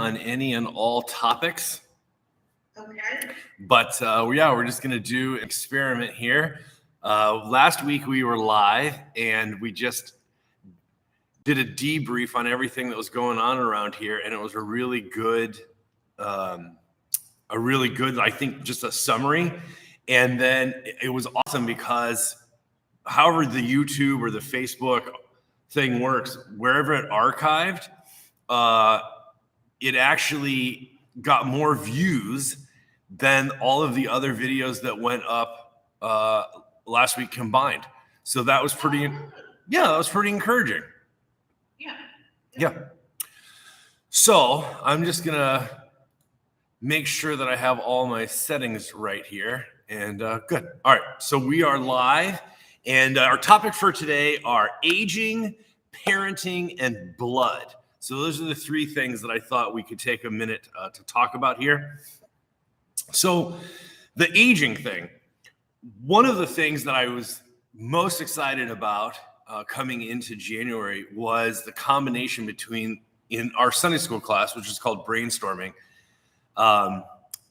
on any and all topics. Okay. But we're just going to do an experiment here. Last week we were live and we just did a debrief on everything that was going on around here. And it was a really good, I think, just a summary. And then it was awesome because however the YouTube or the Facebook thing works, wherever it archived, it actually got more views than all of the other videos that went up last week combined. So that was pretty encouraging. Yeah. So I'm just gonna make sure that I have all my settings right here. And good. All right. So we are live, and our topic for today are aging, parenting, and blood. So those are the three things that I thought we could take a minute to talk about here. So the aging thing, one of the things that I was most excited about coming into January was the combination between, in our Sunday school class, which is called brainstorming,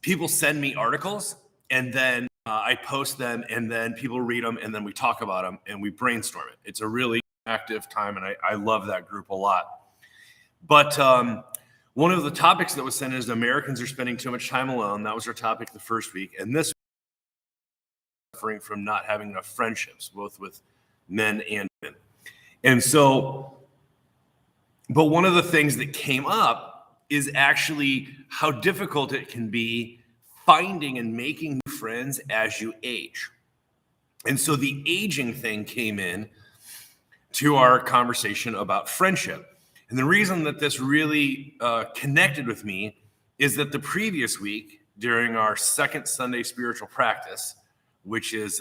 people send me articles and then I post them and then people read them and then we talk about them and we brainstorm it. It's a really active time and I love that group a lot. But one of the topics that was sent is Americans are spending too much time alone. That was our topic the first week. And this suffering from not having enough friendships, both with men and women. And so, but one of the things that came up is actually how difficult it can be finding and making new friends as you age. And so the aging thing came in to our conversation about friendship. And the reason that this really connected with me is that the previous week during our second Sunday spiritual practice, which is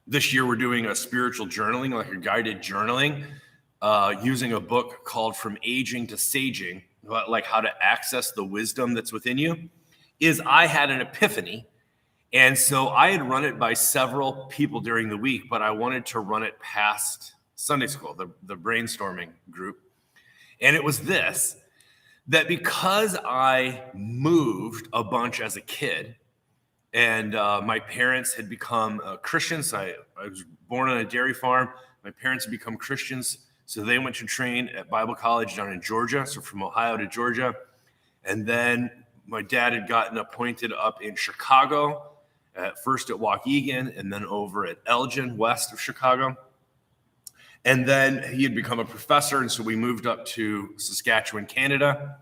this year we're doing a spiritual journaling, like a guided journaling, using a book called From Aging to Saging, like how to access the wisdom that's within you, is I had an epiphany. And so I had run it by several people during the week, but I wanted to run it past Sunday school, the brainstorming group. And it was this, that because I moved a bunch as a kid and my parents had become Christians, I was born on a dairy farm. My parents had become Christians. So they went to train at Bible college down in Georgia. So from Ohio to Georgia. And then my dad had gotten appointed up in Chicago, at first at Waukegan and then over at Elgin, west of Chicago. And then he had become a professor, and so we moved up to Saskatchewan, Canada.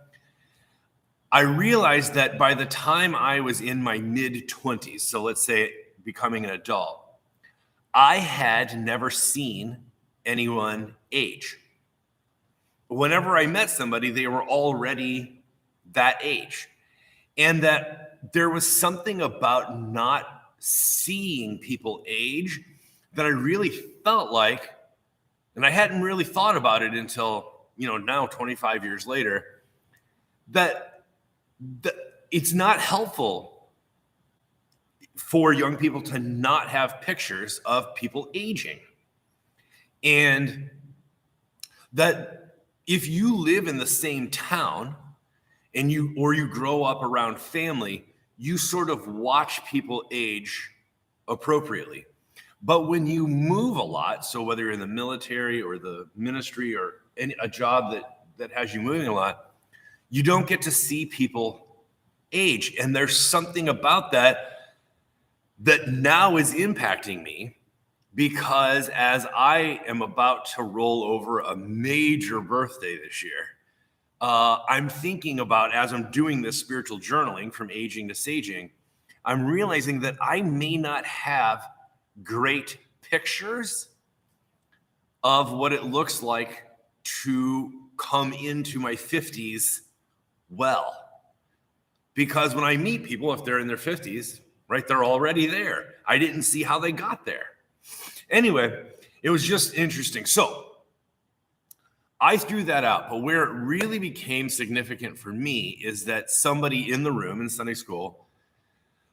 I realized that by the time I was in my mid-20s, so let's say becoming an adult, I had never seen anyone age. Whenever I met somebody, they were already that age. And that there was something about not seeing people age that I really felt like, and I hadn't really thought about it until, now 25 years later, that it's not helpful for young people to not have pictures of people aging. And that if you live in the same town and you grow up around family, you sort of watch people age appropriately. But when you move a lot, so whether you're in the military or the ministry or a job that has you moving a lot, you don't get to see people age. And there's something about that now is impacting me, because as I am about to roll over a major birthday this year, I'm thinking about, as I'm doing this spiritual journaling from aging to saging, I'm realizing that I may not have great pictures of what it looks like to come into my 50s well. Because when I meet people, if they're in their 50s, right, they're already there. I didn't see how they got there. Anyway, it was just interesting. So I threw that out, but where it really became significant for me is that somebody in the room in Sunday school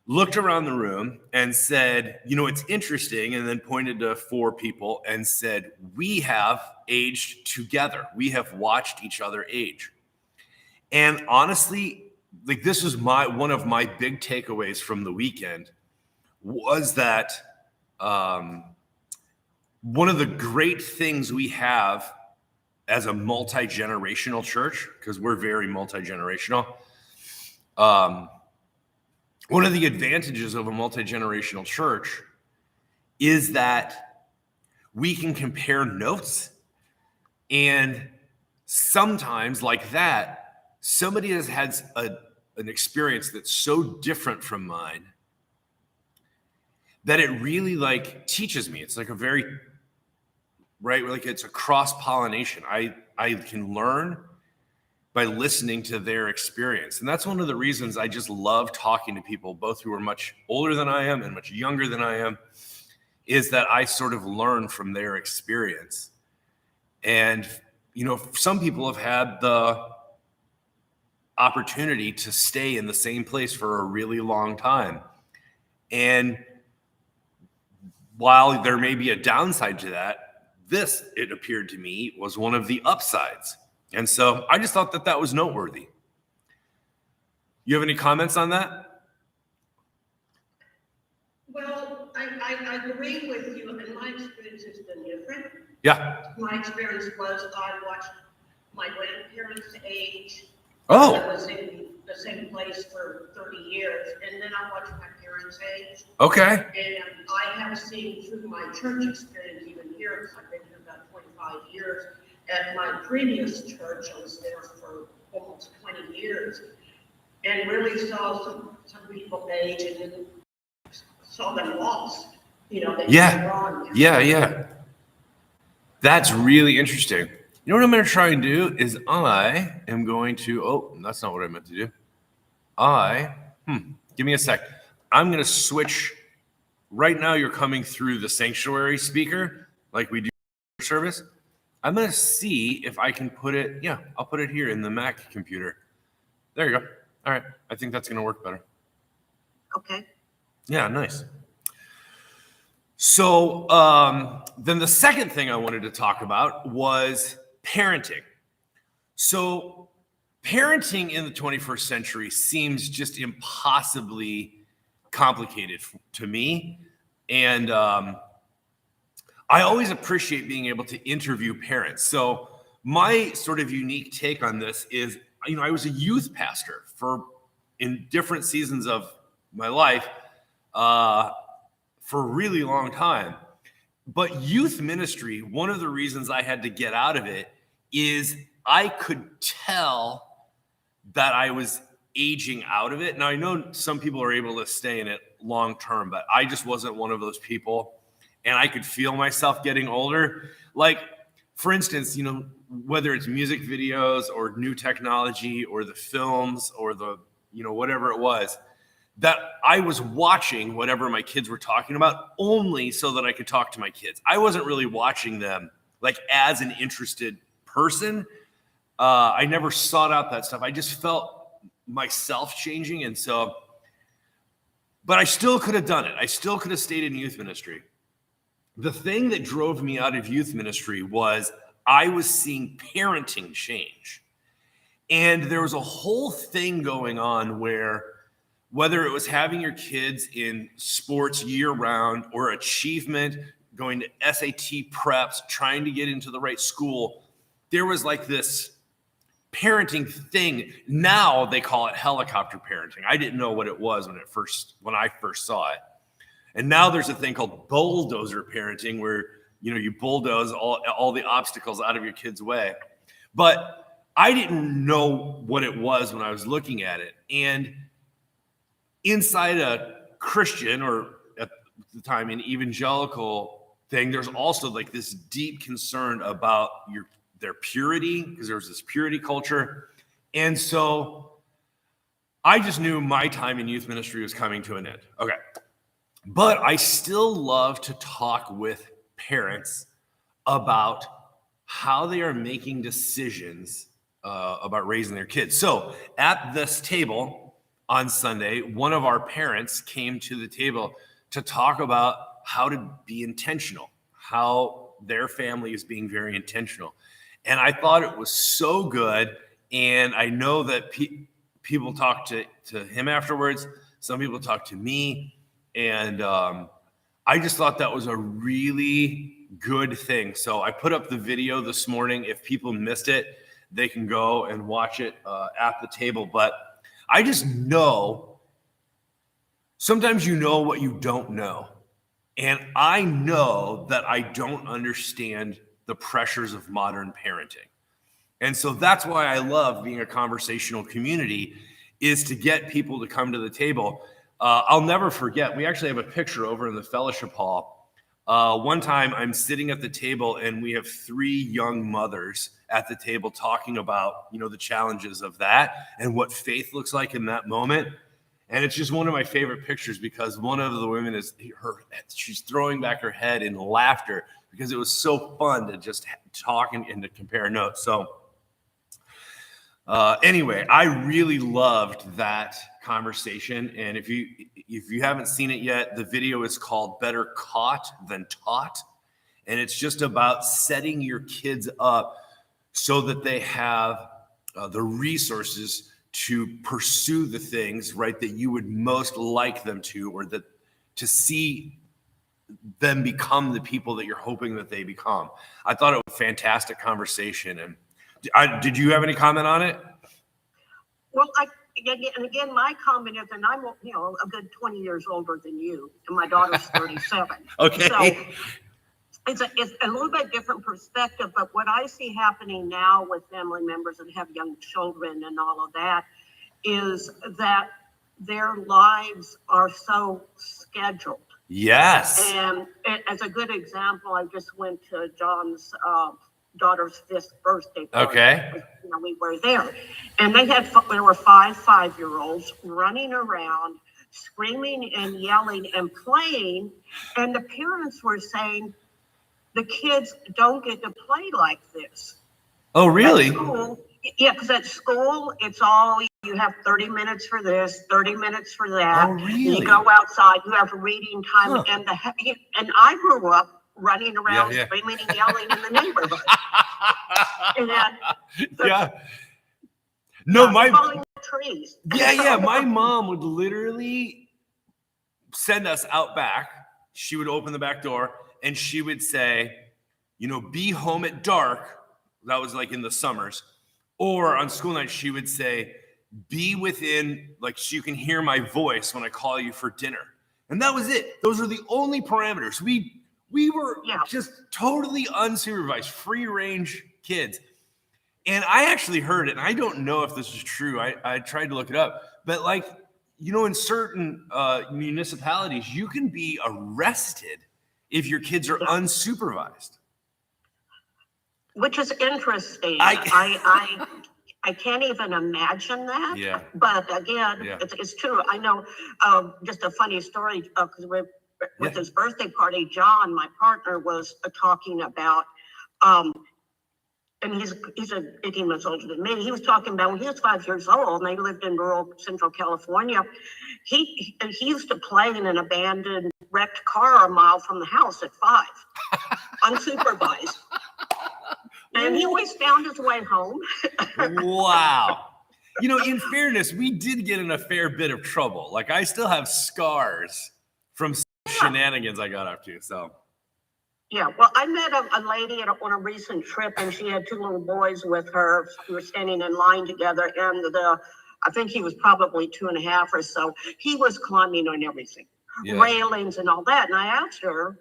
looked around the room and said, it's interesting, and then pointed to 4 people and said, we have aged together. We have watched each other age. And honestly, like this was one of my big takeaways from the weekend was that one of the great things we have as a multi-generational church, because we're very multi-generational, one of the advantages of a multi-generational church is that we can compare notes. And sometimes like that, somebody has had an experience that's so different from mine that it really like teaches me. It's like a very, right? Like it's a cross-pollination. I can learn by listening to their experience. And that's one of the reasons I just love talking to people, both who are much older than I am and much younger than I am, is that I sort of learn from their experience. And, you know, some people have had the opportunity to stay in the same place for a really long time. And while there may be a downside to that, this, it appeared to me, was one of the upsides. And so I just thought that that was noteworthy. You have any comments on that? Well, I agree with you, and my experience has been different. Yeah. My experience was I watched my grandparents age. Oh. I was in the same place for 30 years, and then I watched my parents age. Okay. And I have seen through my church experience, even here, because I've been here about 25 years. At my previous church, I was there for almost 20 years, and really saw some people age, and then saw them lost. You know, they Yeah. That's really interesting. You know what I'm going to try and do is I am going to, oh, that's not what I meant to do. Give me a sec. I'm going to switch. Right now you're coming through the sanctuary speaker like we do service. I'm going to see if I can put it, I'll put it here in the Mac computer. There you go. All right. I think that's going to work better. Okay. Yeah, nice. So then the second thing I wanted to talk about was parenting. So parenting in the 21st century seems just impossibly complicated to me. And I always appreciate being able to interview parents. So my sort of unique take on this is, you know, I was a youth pastor in different seasons of my life for a really long time. But youth ministry, one of the reasons I had to get out of it is I could tell that I was aging out of it. Now, I know some people are able to stay in it long term, but I just wasn't one of those people. And I could feel myself getting older. Like, for instance, you know, whether it's music videos or new technology or the films or the, you know, whatever it was, that I was watching whatever my kids were talking about only so that I could talk to my kids. I wasn't really watching them like as an interested person. I never sought out that stuff. I just felt myself changing. And so, but I still could have done it. I still could have stayed in youth ministry. The thing that drove me out of youth ministry was I was seeing parenting change. And there was a whole thing going on where whether it was having your kids in sports year round or achievement, going to SAT preps, trying to get into the right school, there was like this parenting thing. Now they call it helicopter parenting. I didn't know what it was when I first saw it. And now there's a thing called bulldozer parenting where, you know, you bulldoze all the obstacles out of your kid's way. But I didn't know what it was when I was looking at it. And inside a Christian, or at the time an evangelical thing, there's also like this deep concern about their purity, because there was this purity culture. And so I just knew my time in youth ministry was coming to an end. Okay. But I still love to talk with parents about how they are making decisions about raising their kids. So at this table on Sunday, one of our parents came to the table to talk about how to be intentional, how their family is being very intentional. And I thought it was so good. And I know that people talk to him afterwards. Some people talk to me. And I just thought that was a really good thing. So I put up the video this morning. If people missed it, they can go and watch it at the table. But I just know, sometimes you know what you don't know. And I know that I don't understand the pressures of modern parenting. And so that's why I love being a conversational community, is to get people to come to the table. I'll never forget, we actually have a picture over in the fellowship hall. One time I'm sitting at the table and we have 3 young mothers at the table talking about, the challenges of that and what faith looks like in that moment. And it's just one of my favorite pictures, because one of the women she's throwing back her head in laughter because it was so fun to just talk and to compare notes. So anyway, I really loved that conversation. And if you haven't seen it yet, the video is called Better Caught Than Taught. And it's just about setting your kids up so that they have the resources to pursue the things, right, that you would most like them to, or that to see them become the people that you're hoping that they become. I thought it was a fantastic conversation. And did you have any comment on it? Well, again, my comment is, and I'm, a good 20 years older than you, and my daughter's 37. Okay. So it's a little bit different perspective, but what I see happening now with family members that have young children and all of that is that their lives are so scheduled. Yes. And as a good example, I just went to John's daughter's 5th birthday party. Okay. We were there, and there were 5 5-year-olds running around, screaming and yelling and playing, and the parents were saying, the kids don't get to play like this. Oh, really? Yeah, because at school, it's all, you have 30 minutes for this, 30 minutes for that. Oh, really? You go outside, you have reading time, and I grew up running around screaming and yelling in the neighborhood. Falling trees. My mom would literally send us out back. She would open the back door and she would say, be home at dark. That was like in the summers. Or on school nights, she would say, be within, like, so you can hear my voice when I call you for dinner. And that was it. Those were the only parameters. We were just totally unsupervised, free range kids. And I actually heard it, and I don't know if this is true. I tried to look it up, but in certain municipalities, you can be arrested if your kids are unsupervised. Which is interesting. I can't even imagine that. Yeah. But again, it's true. I know just a funny story, because with his birthday party, John, my partner, was talking about, and he's 18 months older than me. He was talking about when he was 5 years old, and they lived in rural Central California. He used to play in an abandoned wrecked car a mile from the house at 5, unsupervised. And he always found his way home. Wow. In fairness, we did get in a fair bit of trouble. Like, I still have scars from shenanigans I got up to. So. Yeah, well, I met a lady on a recent trip, and she had 2 little boys with her. We were standing in line together, and I think he was probably 2.5 or so. He was climbing on everything, railings and all that. And I asked her,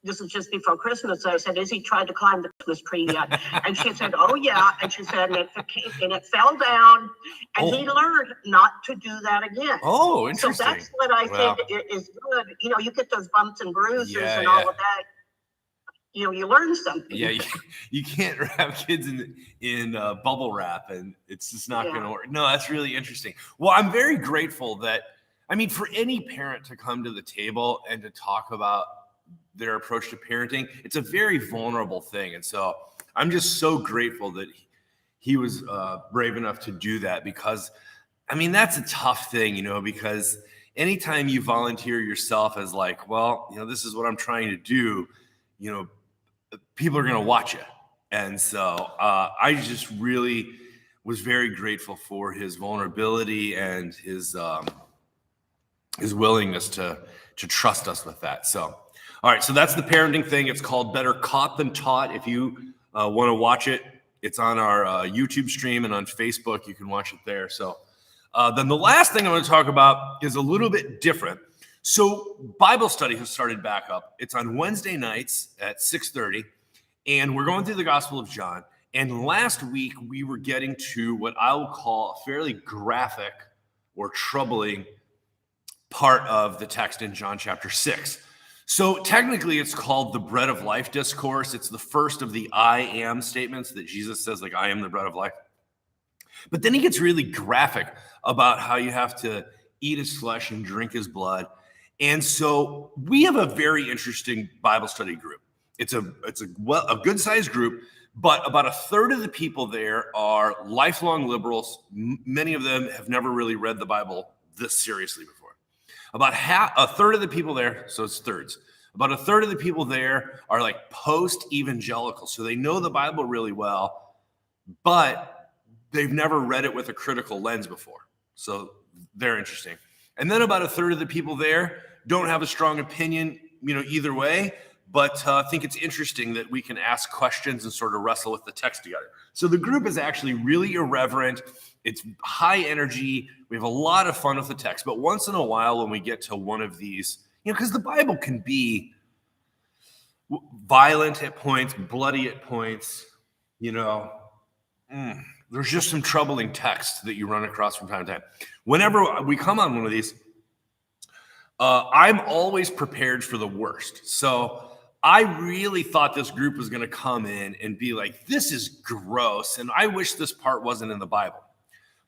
this was just before Christmas, I said, has he tried to climb the Christmas tree yet? And she said, oh, yeah. And she said, and it fell down, and he learned not to do that again. Oh, interesting. So that's what I think is good. You get those bumps and bruises and all of that. You learn something. Yeah, you can't wrap kids in bubble wrap, and it's just not going to work. No, that's really interesting. Well, I'm very grateful that, for any parent to come to the table and to talk about their approach to parenting, it's a very vulnerable thing. And so I'm just so grateful that he was brave enough to do that, because, that's a tough thing, because anytime you volunteer yourself as like, well, this is what I'm trying to do, people are going to watch you. And so I just really was very grateful for his vulnerability and his willingness to trust us with that. So, all right, so that's the parenting thing. It's called Better Caught Than Taught. If you want to watch it, it's on our YouTube stream and on Facebook. You can watch it there. So then the last thing I want to talk about is a little bit different. So Bible study has started back up. It's on Wednesday nights at 6:30, and we're going through the Gospel of John. And last week, we were getting to what I will call a fairly graphic or troubling part of the text in John chapter 6. So technically, it's called the bread of life discourse. It's the first of the I am statements that Jesus says, like, I am the bread of life. But then he gets really graphic about how you have to eat his flesh and drink his blood. And so we have a very interesting Bible study group. It's a good-sized group, but about a third of the people there are lifelong liberals. Many of them have never really read the Bible this seriously before. About a third of the people there, so it's thirds, about a third of the people there are like post-evangelical. So they know the Bible really well, but they've never read it with a critical lens before. So they're interesting. And then about a third of the people there don't have a strong opinion, either way, but think it's interesting that we can ask questions and sort of wrestle with the text together. So the group is actually really irreverent. It's high energy. We have a lot of fun with the text. But once in a while, when we get to one of these, because the Bible can be violent at points, bloody at points, there's just some troubling text that you run across from time to time. Whenever we come on one of these, I'm always prepared for the worst. So I really thought this group was going to come in and be like, this is gross, and I wish this part wasn't in the Bible.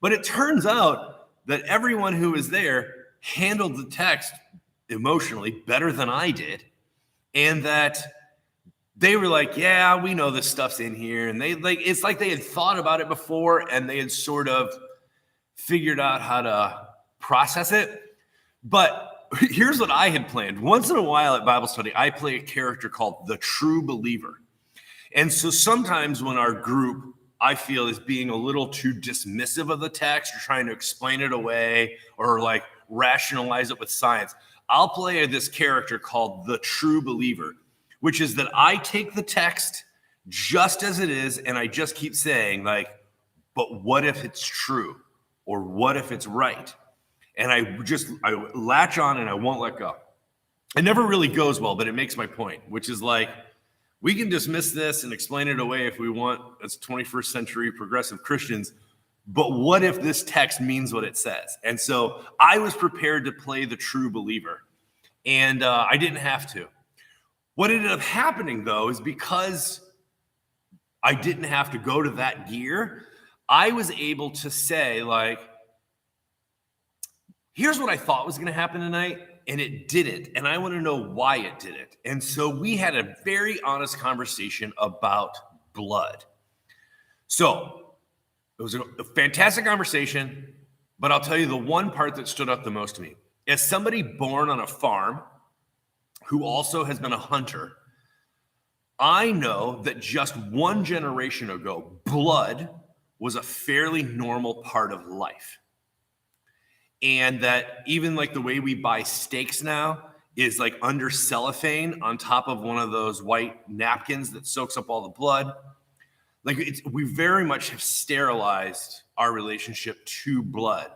But it turns out that everyone who was there handled the text emotionally better than I did, and that they were like, yeah, we know this stuff's in here. And it's like they had thought about it before, and they had sort of figured out how to process it. But here's what I had planned. Once in a while at Bible study, I play a character called the true believer. And so sometimes when our group, I feel, is being a little too dismissive of the text or trying to explain it away or like rationalize it with science, I'll play this character called the true believer, which is that I take the text just as it is and I just keep saying, like, but what if it's true? Or what if it's right? And I latch on and I won't let go. It never really goes well, but it makes my point, which is like, we can dismiss this and explain it away if we want as 21st century progressive Christians, but what if this text means what it says? And so I was prepared to play the true believer, and I didn't have to. What ended up happening, though, is because I didn't have to go to that gear, I was able to say, like, here's what I thought was going to happen tonight, and it didn't, and I want to know why it didn't. And so we had a very honest conversation about blood. So it was a fantastic conversation, but I'll tell you the one part that stood out the most to me. As somebody born on a farm who also has been a hunter, I know that just one generation ago, blood was a fairly normal part of life. And that even like the way we buy steaks now is like under cellophane on top of one of those white napkins that soaks up all the blood. Like we very much have sterilized our relationship to blood.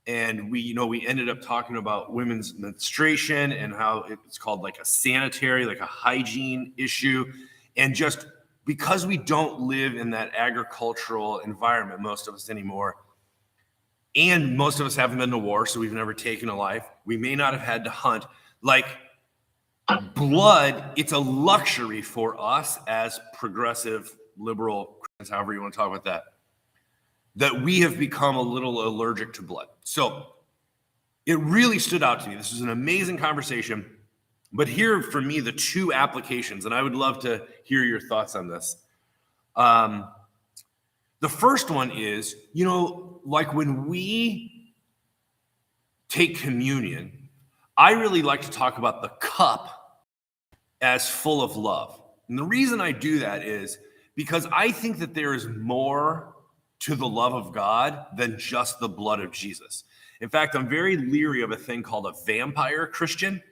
And we ended up talking about women's menstruation and how it's called like a sanitary, like a hygiene issue. And just because we don't live in that agricultural environment, most of us anymore, and most of us haven't been to war, so we've never taken a life. We may not have had to hunt. Like blood, it's a luxury for us as progressive, liberal Christians, however you want to talk about that we have become a little allergic to blood. So it really stood out to me. This was an amazing conversation. But here, for me, the two applications, and I would love to hear your thoughts on this. The first one is, like when we take communion, I really like to talk about the cup as full of love. And the reason I do that is because I think that there is more to the love of God than just the blood of Jesus. In fact, I'm very leery of a thing called a vampire Christian.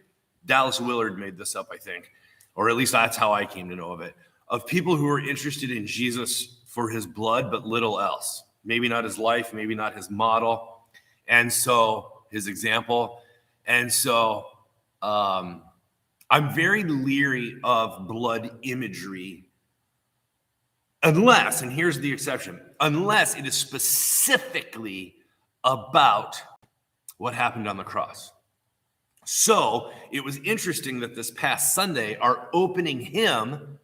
Dallas Willard made this up, I think, or at least that's how I came to know of it, of people who are interested in Jesus for his blood, but little else. Maybe not his life, maybe not his model, and so his example. And so I'm very leery of blood imagery unless, and here's the exception, unless it is specifically about what happened on the cross. So it was interesting that this past Sunday, our opening hymn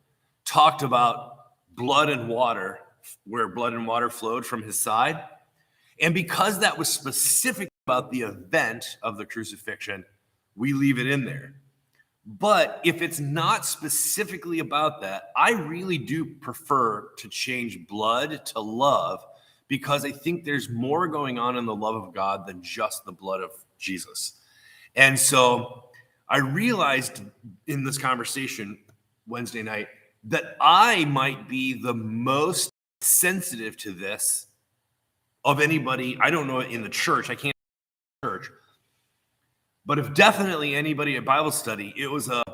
talked about blood and water, where blood and water flowed from his side. And because that was specific about the event of the crucifixion, we leave it in there. But if it's not specifically about that, I really do prefer to change blood to love, because I think there's more going on in the love of God than just the blood of Jesus. And so I realized in this conversation Wednesday night that I might be the most sensitive to this of anybody. I don't know in the church. I can't church. But if definitely anybody at Bible study, it was a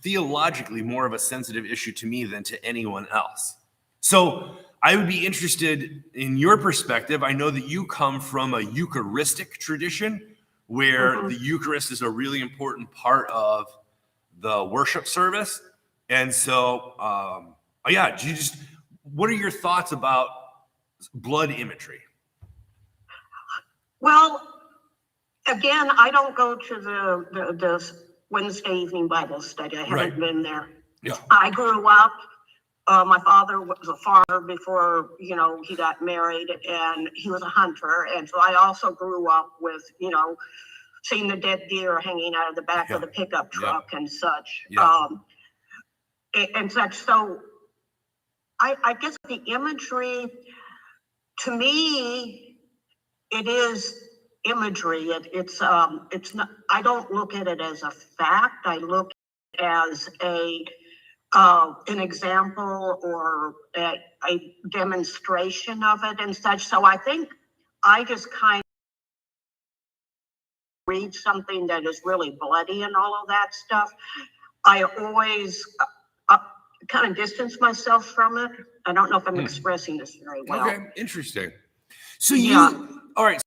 theologically more of a sensitive issue to me than to anyone else. So I would be interested in your perspective. I know that you come from a Eucharistic tradition where the Eucharist is a really important part of the worship service. And so, what are your thoughts about blood imagery? Well, again, I don't go to the Wednesday evening Bible study. I haven't been there. Yeah. I grew up, my father was a farmer before, he got married, and he was a hunter. And so I also grew up with, seeing the dead deer hanging out of the back of the pickup truck and such. And such. So I guess the imagery, to me, it is imagery. It's not. I don't look at it as a fact. I look as an example or a demonstration of it and such. So I think I just kind of read something that is really bloody and all of that stuff. I always kind of distance myself from it. I don't know if I'm expressing this very well. Okay, interesting. So all right, so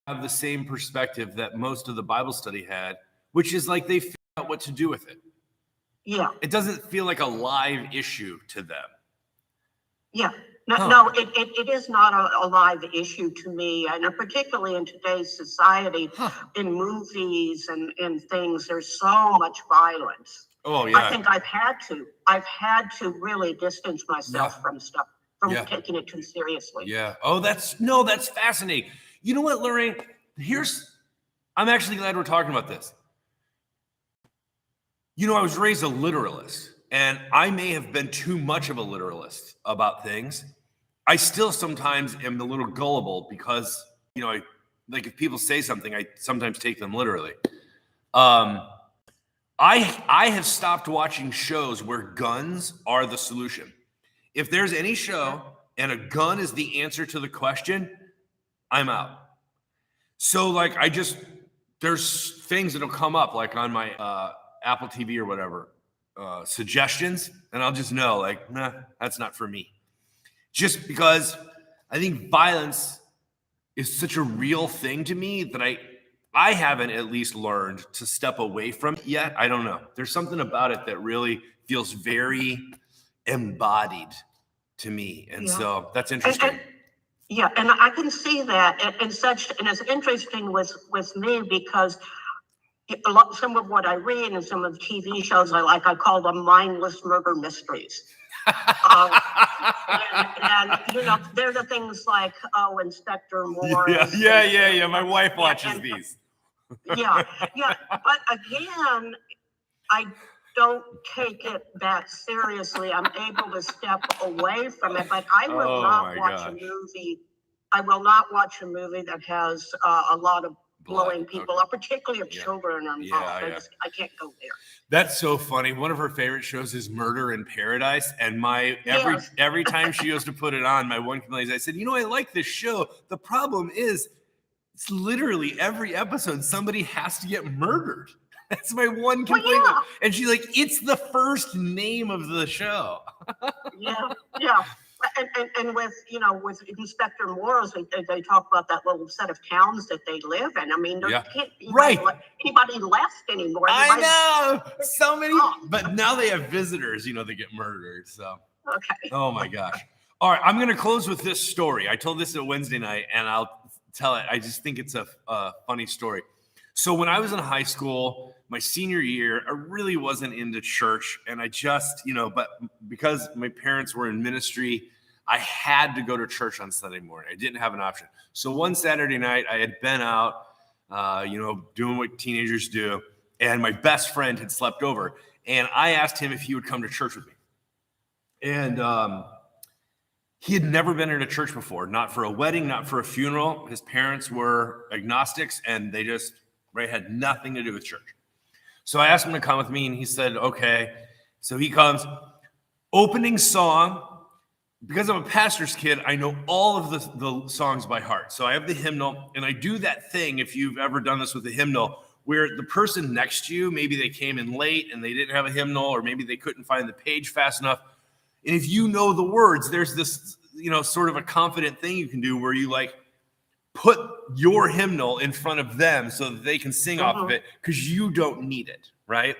you have the same perspective that most of the Bible study had, which is like they figure out what to do with it. Yeah. It doesn't feel like a live issue to them. Yeah. No, it is not a live issue to me. And particularly in today's society, in movies and things, there's so much violence. Oh, yeah. I think I've had to really distance myself from stuff, from taking it too seriously. Yeah. Oh, that's fascinating. You know what, Lorraine? I'm actually glad we're talking about this. I was raised a literalist, and I may have been too much of a literalist about things. I still sometimes am a little gullible because, if people say something, I sometimes take them literally. I have stopped watching shows where guns are the solution. If there's any show and a gun is the answer to the question, I'm out. So there's things that'll come up like on my Apple TV or whatever, suggestions, and I'll just know nah, that's not for me. Just because I think violence is such a real thing to me that I haven't at least learned to step away from it yet. I don't know. There's something about it that really feels very embodied to me. And so that's interesting. And I can see that and such. And it's interesting with me because some of what I read and some of the TV shows I call them mindless murder mysteries. and they're the things like, Inspector Morris. Yeah. My wife watches these. But again, I don't take it that seriously. I'm able to step away from it, but I will not watch a movie. I will not watch a movie that has a lot of blowing people up, particularly if Yeah. children are involved. Yeah. I can't go there. That's so funny. One of her favorite shows is Murder in Paradise, and Yes. every time she goes to put it on, my one complaint is, I said, I like this show. The problem is, it's literally every episode somebody has to get murdered. That's my one complaint. yeah. And she's like, it's the first name of the show. Yeah. And with Inspector Morris, they talk about that little set of towns that they live in. I mean, there Yeah. can't be Right. anybody left anymore. I know. So many. Oh. But now they have visitors, they get murdered. So, Okay. oh my gosh. All right. I'm going to close with this story. I told this at Wednesday night, and I'll tell it. I just think it's a funny story. So when I was in high school, my senior year, I really wasn't into church. And I just, but because my parents were in ministry, I had to go to church on Sunday morning. I didn't have an option. So one Saturday night, I had been out, doing what teenagers do. And my best friend had slept over. And I asked him if he would come to church with me. And he had never been in a church before, not for a wedding, not for a funeral. His parents were agnostics, and they just had nothing to do with church. So I asked him to come with me, and he said, okay. So he comes. Opening song, because I'm a pastor's kid, I know all of the songs by heart. So I have the hymnal, and I do that thing, if you've ever done this with the hymnal, where the person next to you, maybe they came in late and they didn't have a hymnal, or maybe they couldn't find the page fast enough. And if you know the words, there's this, sort of a confident thing you can do where you put your hymnal in front of them so that they can sing off of it, because you don't need it, right?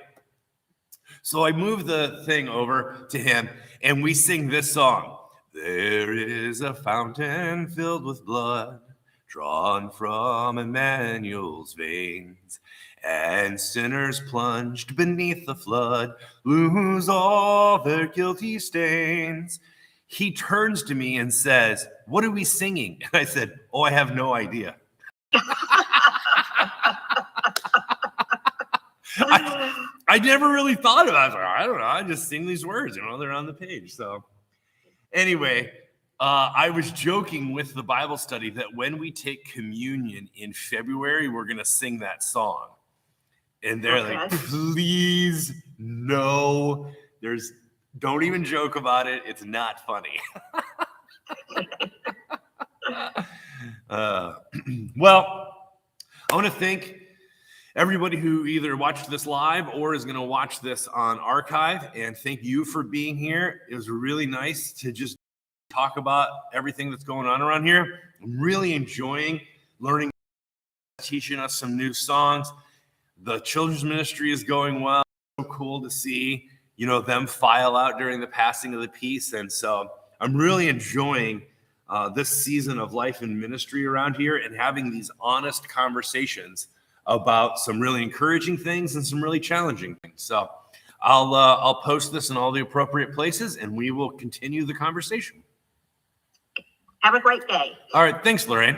So I move the thing over to him, and we sing this song. There is a fountain filled with blood, drawn from Emmanuel's veins, and sinners plunged beneath the flood lose all their guilty stains. He turns to me and says, what are we singing? And I said, oh, I have no idea. I never really thought about it. I don't know. I just sing these words, they're on the page. So anyway, I was joking with the Bible study that when we take communion in February, we're going to sing that song. And they're like, please, no, don't even joke about it. It's not funny. Well, I want to thank everybody who either watched this live or is going to watch this on archive. And thank you for being here. It was really nice to just talk about everything that's going on around here. I'm really enjoying learning, teaching us some new songs. The children's ministry is going well. So cool to see, them file out during the passing of the peace. And so I'm really enjoying this season of life and ministry around here, and having these honest conversations about some really encouraging things and some really challenging things. So I'll post this in all the appropriate places, and we will continue the conversation. Have a great day. All right. Thanks, Lorraine.